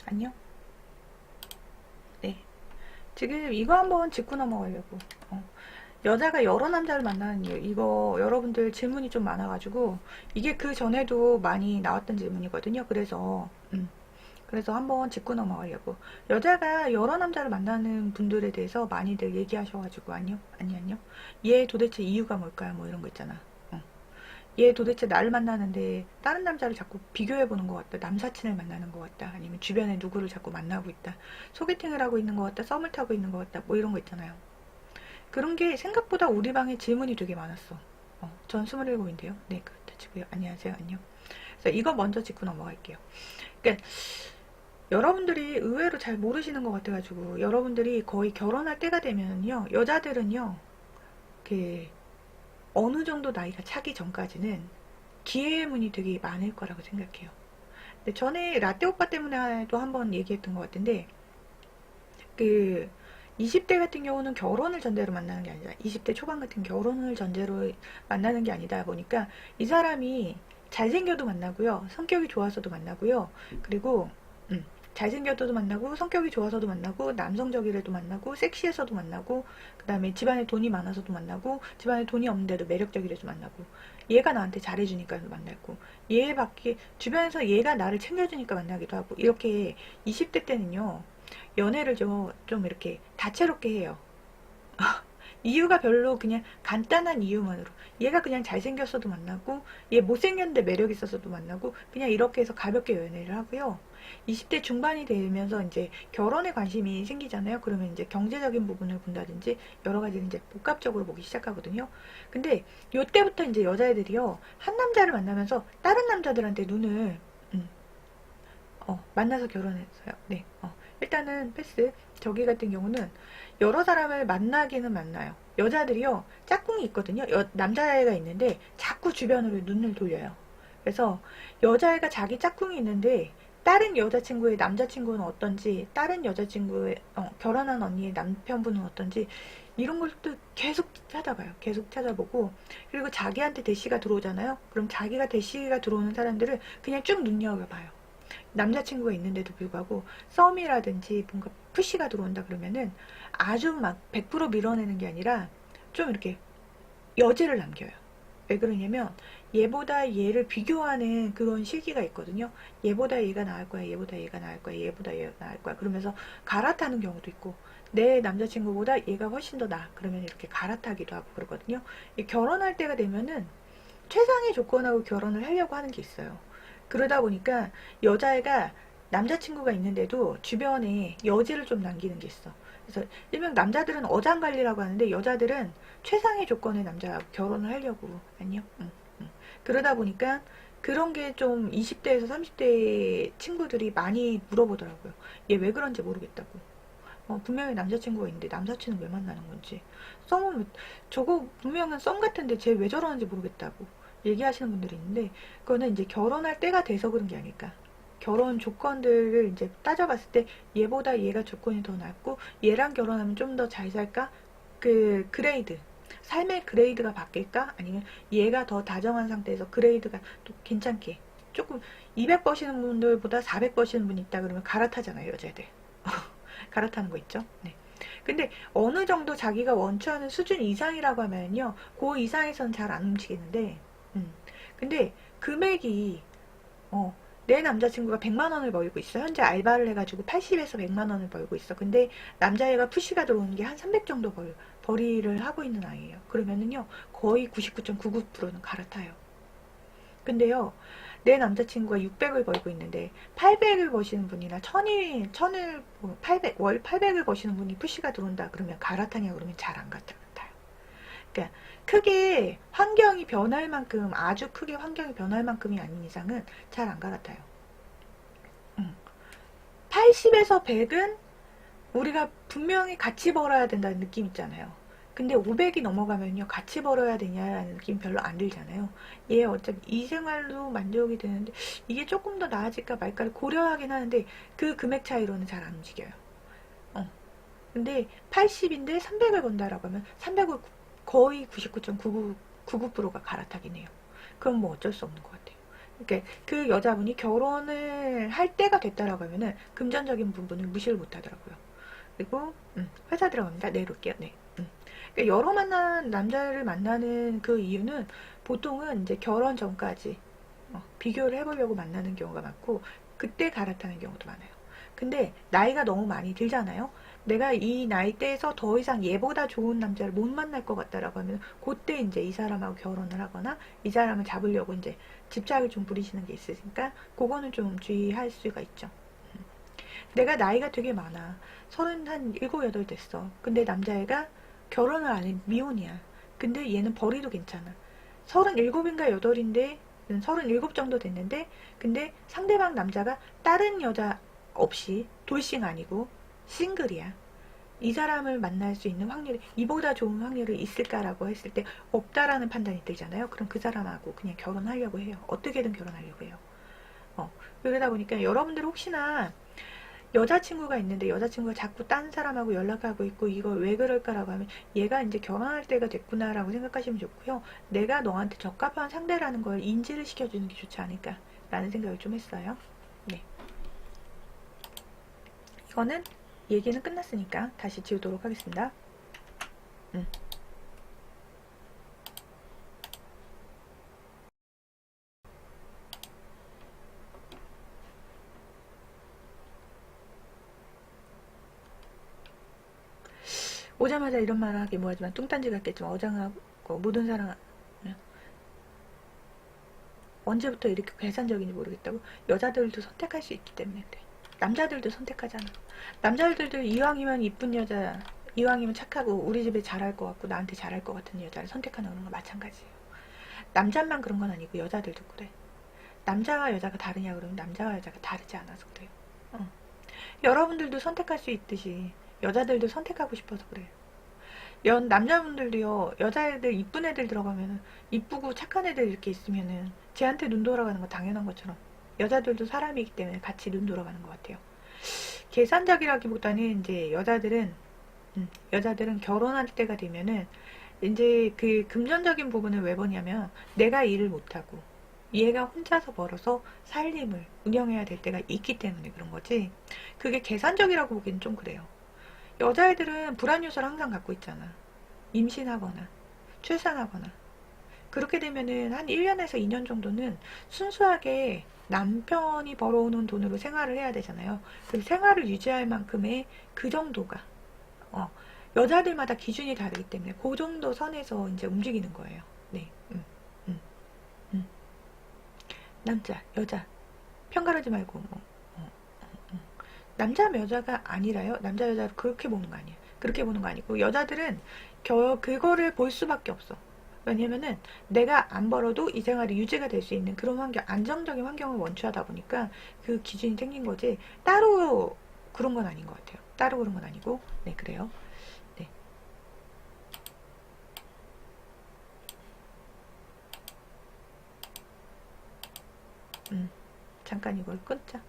안녕? 네. 지금 이거 한번 짚고 넘어가려고. 여자가 여러 남자를 만나는 이유. 이거 여러분들 질문이 좀 많아가지고, 이게 그 전에도 많이 나왔던 질문이거든요. 그래서 한번 짚고 넘어가려고. 여자가 여러 남자를 만나는 분들에 대해서 많이들 얘기하셔가지고, 안녕. 얘 도대체 이유가 뭘까요? 뭐 이런 거 있잖아. 어. 얘 도대체 나를 만나는데 다른 남자를 자꾸 비교해보는 것 같다. 남사친을 만나는 것 같다. 아니면 주변에 누구를 자꾸 만나고 있다. 소개팅을 하고 있는 것 같다. 썸을 타고 있는 것 같다. 뭐 이런 거 있잖아요. 그런 게 생각보다 우리 방에 질문이 되게 많았어. 전 27인데요. 네, 그렇다 치고요. 안녕하세요. 안녕. 그래서 이거 먼저 짚고 넘어갈게요. 그러니까 여러분들이 의외로 잘 모르시는 것 같아가지고 여러분들이 거의 결혼할 때가 되면요. 여자들은요. 그 어느 정도 나이가 차기 전까지는 기회의 문이 되게 많을 거라고 생각해요. 근데 전에 라떼 오빠 때문에도 한번 얘기했던 것 같은데 그 20대 같은 경우는 결혼을 전제로 만나는 게 아니라 20대 초반 같은 결혼을 전제로 만나는 게 아니다 보니까 이 사람이 잘생겨도 만나고요. 성격이 좋아서도 만나고요. 그리고 잘생겨서도 만나고 성격이 좋아서도 만나고 남성적이라도 만나고 섹시해서도 만나고 그 다음에 집안에 돈이 많아서도 만나고 집안에 돈이 없는데도 매력적이라도 만나고 얘가 나한테 잘해주니까 만나고 얘밖에 주변에서 얘가 나를 챙겨주니까 만나기도 하고 이렇게 20대 때는요 연애를 좀 이렇게 다채롭게 해요. 이유가 별로 그냥 간단한 이유만으로 얘가 그냥 잘생겼어도 만나고 얘 못생겼는데 매력 있어서도 만나고 그냥 이렇게 해서 가볍게 연애를 하고요. 20대 중반이 되면서 이제 결혼에 관심이 생기잖아요. 그러면 이제 경제적인 부분을 본다든지 여러 가지를 이제 복합적으로 보기 시작하거든요. 근데 요때부터 이제 여자애들이요. 한 남자를 만나면서 다른 남자들한테 눈을 만나서 결혼했어요. 네. 일단은 패스. 저기 같은 경우는 여러 사람을 만나기는 만나요. 여자들이요, 짝꿍이 있거든요. 남자애가 있는데 자꾸 주변으로 눈을 돌려요. 그래서 여자애가 자기 짝꿍이 있는데 다른 여자친구의 남자친구는 어떤지, 다른 여자친구의 결혼한 언니의 남편분은 어떤지 이런 걸 또 계속 찾아봐요. 계속 찾아보고 그리고 자기한테 대시가 들어오잖아요. 그럼 자기가 대시가 들어오는 사람들을 그냥 쭉 눈여겨봐요. 남자친구가 있는데도 불구하고 썸이라든지 뭔가 푸시가 들어온다 그러면은 아주 막 100% 밀어내는 게 아니라 좀 이렇게 여지를 남겨요. 왜 그러냐면 얘보다 얘를 비교하는 그런 시기가 있거든요. 얘보다 얘가 나을 거야, 얘보다 얘가 나을 거야, 얘보다 얘가 나을 거야. 그러면서 갈아타는 경우도 있고 내 남자친구보다 얘가 훨씬 더 나아. 그러면 이렇게 갈아타기도 하고 그러거든요. 결혼할 때가 되면은 최상의 조건하고 결혼을 하려고 하는 게 있어요. 그러다 보니까 여자애가 남자친구가 있는데도 주변에 여지를 좀 남기는 게 있어. 그래서 일명 남자들은 어장관리라고 하는데 여자들은 최상의 조건의 남자하고 결혼을 하려고 아니요. 그러다 보니까 그런 게 좀 20대에서 30대 친구들이 많이 물어보더라고요. 얘 왜 그런지 모르겠다고. 분명히 남자친구가 있는데 남사친은 왜 만나는 건지. 썸은 저거 분명한 썸 같은데 쟤 왜 저러는지 모르겠다고 얘기하시는 분들이 있는데 그거는 이제 결혼할 때가 돼서 그런 게 아닐까. 결혼 조건들을 이제 따져봤을 때 얘보다 얘가 조건이 더 낫고 얘랑 결혼하면 좀 더 잘 살까? 그 그레이드 삶의 그레이드가 바뀔까? 아니면 얘가 더 다정한 상태에서 그레이드가 또 괜찮게 조금 200 버시는 분들보다 400 버시는 분이 있다 그러면 갈아타잖아요 여자애들. 갈아타는 거 있죠. 네. 근데 어느 정도 자기가 원추하는 수준 이상이라고 하면요, 그 이상에서는 잘 안 움직이는데, 근데 금액이 내 남자친구가 100만 원을 벌고 있어. 현재 알바를 해가지고 80에서 100만 원을 벌고 있어. 근데 남자애가 푸시가 들어오는 게 한 300 정도 벌이를 하고 있는 아이예요. 그러면은요, 거의 99.99%는 갈아타요. 근데요, 내 남자친구가 600을 벌고 있는데 800을 버시는 분이나 1000을 800, 월 800을 버시는 분이 푸시가 들어온다 그러면 갈아타냐 그러면 잘 안 갈아타요. 그러니까 크게 환경이 변할 만큼 아주 크게 환경이 변할 만큼이 아닌 이상은 잘 안 갈아타요. 80에서 100은 우리가 분명히 같이 벌어야 된다는 느낌 있잖아요. 근데 500이 넘어가면요, 같이 벌어야 되냐라는 느낌 별로 안 들잖아요. 얘 어차피 이 생활로 만족이 되는데, 이게 조금 더 나아질까 말까를 고려하긴 하는데, 그 금액 차이로는 잘 안 움직여요. 근데 80인데 300을 번다라고 하면, 300을 거의 99.99%가 갈아타긴 해요. 그럼 뭐 어쩔 수 없는 것 같아요. 그러니까 그 여자분이 결혼을 할 때가 됐다라고 하면은 금전적인 부분을 무시를 못 하더라고요. 그리고 회사 들어갑니다. 내려올게요. 네. 그러니까 여러 만난 남자를 만나는 그 이유는 보통은 이제 결혼 전까지 비교를 해보려고 만나는 경우가 많고 그때 갈아타는 경우도 많아요. 근데 나이가 너무 많이 들잖아요. 내가 이 나이대에서 더 이상 얘보다 좋은 남자를 못 만날 것 같다라고 하면 그때 이제 이 사람하고 결혼을 하거나 이 사람을 잡으려고 이제 집착을 좀 부리시는 게 있으니까 그거는 좀 주의할 수가 있죠. 내가 나이가 되게 많아. 37, 8 됐어. 근데 남자애가 결혼을 안 해. 미혼이야. 근데 얘는 벌이도 괜찮아. 37인가 8인데 37 정도 됐는데 근데 상대방 남자가 다른 여자 없이 돌싱 아니고 싱글이야. 이 사람을 만날 수 있는 확률이 이보다 좋은 확률이 있을까라고 했을 때 없다라는 판단이 들잖아요. 그럼 그 사람하고 그냥 결혼하려고 해요. 어떻게든 결혼하려고 해요. 그러다 보니까 여러분들 혹시나 여자친구가 있는데 여자친구가 자꾸 딴 사람하고 연락하고 있고 이걸 왜 그럴까라고 하면 얘가 이제 결혼할 때가 됐구나라고 생각하시면 좋고요. 내가 너한테 적합한 상대라는 걸 인지를 시켜주는 게 좋지 않을까 라는 생각을 좀 했어요. 네. 이거는 얘기는 끝났으니까 다시 지우도록 하겠습니다. 오자마자 이런 말 하기 뭐하지만 뚱딴지 같겠지만 어장하고 모든 사랑 언제부터 이렇게 계산적인지 모르겠다고. 여자들도 선택할 수 있기 때문에 그래. 남자들도 선택하잖아. 남자들도 이왕이면 이쁜 여자, 이왕이면 착하고 우리 집에 잘할 것 같고 나한테 잘할 것 같은 여자를 선택하는 거는 마찬가지예요. 남자만 그런 건 아니고 여자들도 그래. 남자와 여자가 다르냐 그러면 남자와 여자가 다르지 않아서 그래요. 여러분들도 선택할 수 있듯이 여자들도 선택하고 싶어서 그래요. 남자분들도요, 여자애들, 이쁜 애들 들어가면은, 이쁘고 착한 애들 이렇게 있으면은, 쟤한테 눈 돌아가는 거 당연한 것처럼, 여자들도 사람이기 때문에 같이 눈 돌아가는 것 같아요. 계산적이라기보다는, 이제, 여자들은 결혼할 때가 되면은, 이제 그 금전적인 부분을 왜 보냐면, 내가 일을 못하고, 얘가 혼자서 벌어서 살림을 운영해야 될 때가 있기 때문에 그런 거지, 그게 계산적이라고 보기엔 좀 그래요. 여자애들은 불안 요소를 항상 갖고 있잖아. 임신하거나 출산하거나 그렇게 되면은 한 1년에서 2년 정도는 순수하게 남편이 벌어오는 돈으로 생활을 해야 되잖아요. 그 생활을 유지할 만큼의 그 정도가 어, 여자들마다 기준이 다르기 때문에 그 정도 선에서 이제 움직이는 거예요. 네, 음. 남자, 여자 편가르지 말고 뭐 남자 여자가 아니라요. 남자 여자를 그렇게 보는 거 아니에요. 그렇게 보는 거 아니고 여자들은 그거를 볼 수밖에 없어. 왜냐면은 내가 안 벌어도 이 생활이 유지가 될 수 있는 그런 환경, 안정적인 환경을 원추하다 보니까 그 기준이 생긴 거지 따로 그런 건 아닌 것 같아요. 따로 그런 건 아니고 네 그래요. 네. 잠깐 이걸 끊자.